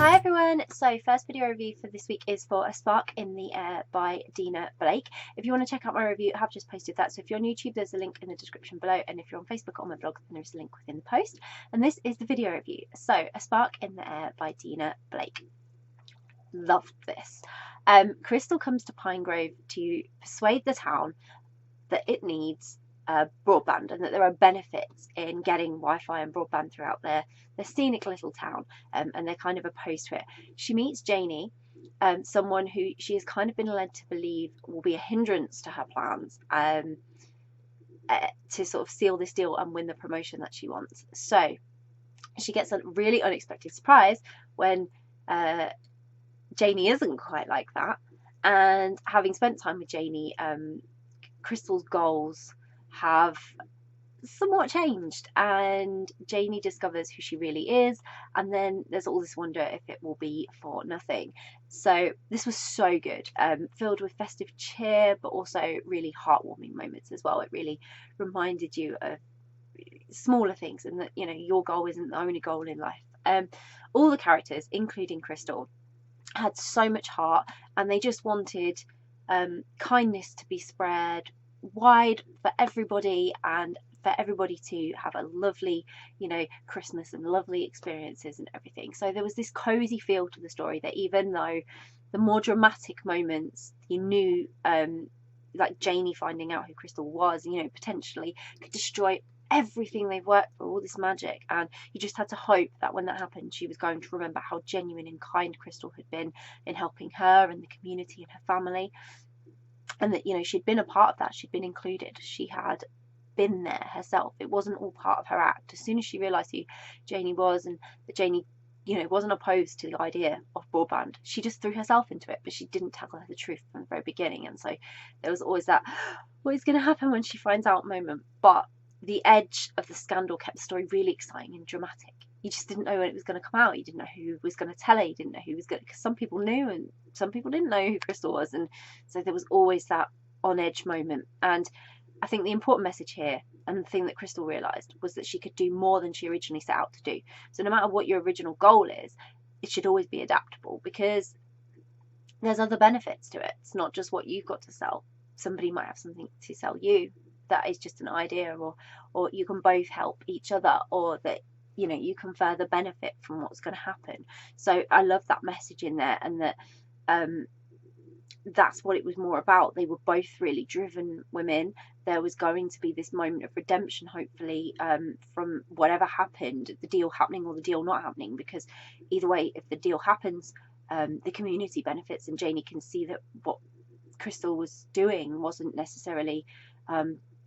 Hi everyone, so first video review for this week is for A Spark in the Air by Dena. If you want to check out my review, I have just posted that, so if you're on YouTube there's a link in the description below, and if you're on Facebook or on my blog then there's a link within the post. And this is the video review. So A Spark in the Air by Dena. Loved this. Crystal comes to Pinegrove to persuade the town that it needs broadband, and that there are benefits in getting Wi-Fi and broadband throughout their scenic little town, and they're kind of opposed to it. She meets Janie, someone who she has kind of been led to believe will be a hindrance to her plans, to sort of seal this deal and win the promotion that she wants. So she gets a really unexpected surprise when Janie isn't quite like that, and having spent time with Janie, Crystal's goals have somewhat changed, and Janie discovers who she really is, and then there's all this wonder if it will be for nothing. So this was so good, filled with festive cheer but also really heartwarming moments as well. It really reminded you of smaller things, and that, you know, your goal isn't the only goal in life. All the characters, including Crystal, had so much heart, and they just wanted kindness to be spread wide for everybody, and for everybody to have a lovely, you know, Christmas and lovely experiences and everything. So there was this cozy feel to the story, that even though the more dramatic moments, you knew, like Janie finding out who Crystal was, you know, potentially could destroy everything they've worked for, all this magic, and you just had to hope that when that happened she was going to remember how genuine and kind Crystal had been in helping her and the community and her family, and that, you know, she'd been a part of that, she'd been included, she had been there herself. It wasn't all part of her act. As soon as she realised who Janie was, and that Janie, you know, wasn't opposed to the idea of broadband, she just threw herself into it, but she didn't tell her the truth from the very beginning. And so there was always that, what is going to happen when she finds out moment. But the edge of the scandal kept the story really exciting and dramatic. You just didn't know when it was going to come out. You didn't know who was going to tell her. You didn't know who was going to, because some people knew and some people didn't know who Crystal was. And so there was always that on edge moment. And I think the important message here, and the thing that Crystal realised, was that she could do more than she originally set out to do. So no matter what your original goal is, it should always be adaptable, because there's other benefits to it. It's not just what you've got to sell. Somebody might have something to sell you that is just an idea, or you can both help each other, or that, you know, you can further benefit from what's going to happen. So I love that message in there, and that that's what it was more about. They were both really driven women. There was going to be this moment of redemption, hopefully, from whatever happened, the deal happening or the deal not happening, because either way, if the deal happens, the community benefits, and Janie can see that what Crystal was doing wasn't necessarily,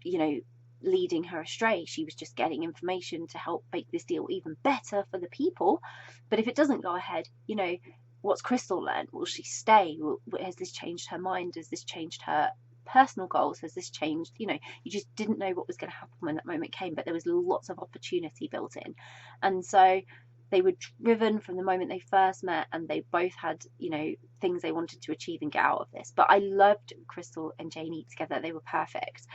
you know, leading her astray. She was just getting information to help make this deal even better for the people. But if it doesn't go ahead, you know, what's Crystal learned? Will she stay? Has this changed her mind? Has this changed her personal goals? Has this changed, you know, you just didn't know what was going to happen when that moment came, but there was lots of opportunity built in. And so they were driven from the moment they first met, and they both had, you know, things they wanted to achieve and get out of this. But I loved Crystal and Janie together. They were perfect.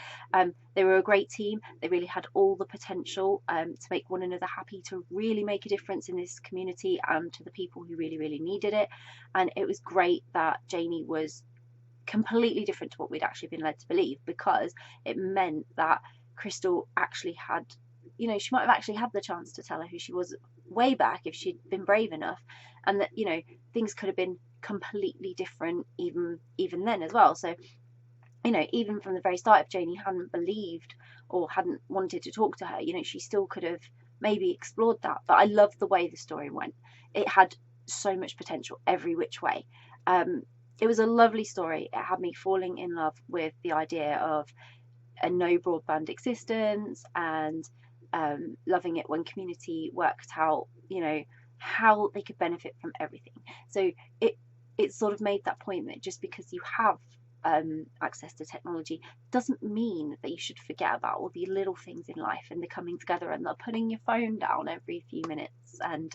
They were a great team. They really had all the potential to make one another happy, to really make a difference in this community and to the people who really, really needed it. And it was great that Janie was completely different to what we'd actually been led to believe, because it meant that Crystal actually had, you know, she might have actually had the chance to tell her who she was way back if she'd been brave enough, and that, you know, things could have been completely different even then as well. So, you know, even from the very start, if Janie hadn't believed or hadn't wanted to talk to her, you know, she still could have maybe explored that. But I loved the way the story went. It had so much potential every which way. It was a lovely story. It had me falling in love with the idea of a no broadband existence, and loving it when community worked out, you know, how they could benefit from everything. So it sort of made that point that just because you have access to technology doesn't mean that you should forget about all the little things in life and the coming together and the putting your phone down every few minutes and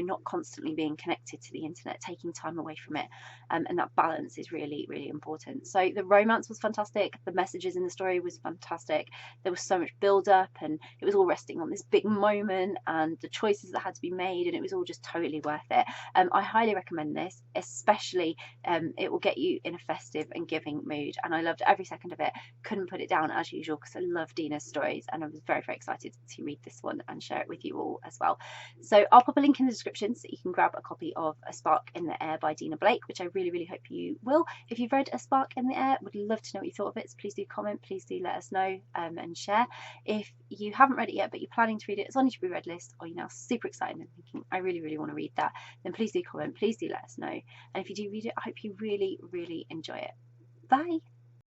not constantly being connected to the internet, taking time away from it, and that balance is really, really important. So the romance was fantastic, the messages in the story was fantastic, there was so much build up, and it was all resting on this big moment and the choices that had to be made, and it was all just totally worth it. I highly recommend this, especially it will get you in a festive and giving mood, and I loved every second of it. Couldn't put it down as usual because I love Dena's stories, and I was very, very excited to read this one and share it with you all as well. So I'll pop a link in the description so you can grab a copy of A Spark in the Air by Dena Blake, which I really, really hope you will. If you've read A Spark in the Air, would love to know what you thought of it, so please do comment, please do let us know, and share. If you haven't read it yet but you're planning to read it, it's on your to be read list, or you're now super excited and thinking I really, really want to read that, then please do comment, please do let us know. And if you do read it, I hope you really, really enjoy it. Bye.